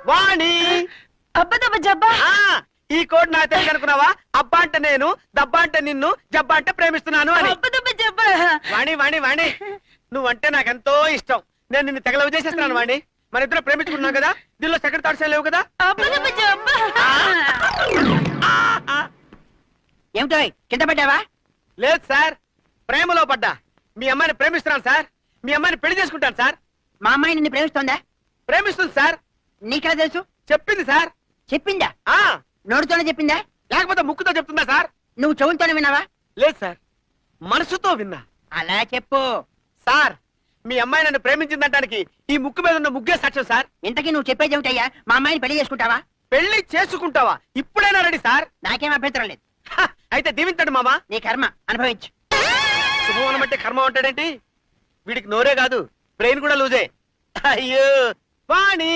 వాణి అబ్బదబ్బ జబ్బా. ఈ కోడ్ నాకు తెలియదు అనుకున్నావా? అబ్బా అంటే నేను, దబ్బా అంటే నిన్ను, జబ్బా అంటే ప్రేమిస్తున్నాను అని. అబ్బదబ్బ జబ్బా. వాణి వాణి వాణి నువ్వంటే నాకెంతో ఇష్టం. నేను నిన్ను తెగలవ చేసేస్తున్నాను వాణి. మన ఇద్దరు ప్రేమించుకున్నాం కదా, దీనిలో సెకండ్ థాట్స్ లేవు కదా. అబ్బదబ్బ జబ్బా. ఏమిటో కింద పడ్డావా? లేదు సార్, ప్రేమలో పడ్డా. మీ అమ్మాయిని ప్రేమిస్తున్నాను సార్. మీ అమ్మాయిని పెళ్లి చేసుకుంటాను సార్. మా అమ్మాయి నిన్ను ప్రేమిస్తోందా? ప్రేమిస్తుంది సార్. నీకెలా తెలుసు? చెప్పింది సార్. చెప్పిందా? ఆ నోటితోనే చెప్పిందా? లేకపోతే ముక్కుతో చెప్తుందా సార్? నువ్వు చెవులతోనే విన్నావా? లేదు సార్, మనసుతో విన్నా. అలా చెప్పు. సార్, మీ అమ్మాయి నన్ను ప్రేమించిందనడానికి ఈ ముక్కు మీద ఉన్న ముగ్గే సాక్ష్యం సార్. ఇంతకీ నువ్వు చెప్పేది ఏమిటయ్యా? మా అమ్మాయిని పెళ్లి చేసుకుంటావా? పెళ్లి చేసుకుంటావా? ఇప్పుడైనా రెడీ సార్. నాకేం అభ్యంతరం లేదు. అయితే దీవించండి మామా. నీ కర్మ అనుభవించు. శుభం బట్టి కర్మ ఉంటాడేంటి? వీడికి నోరే కాదు, బ్రెయిన్ కూడా లూజే. అయ్యో వాణి.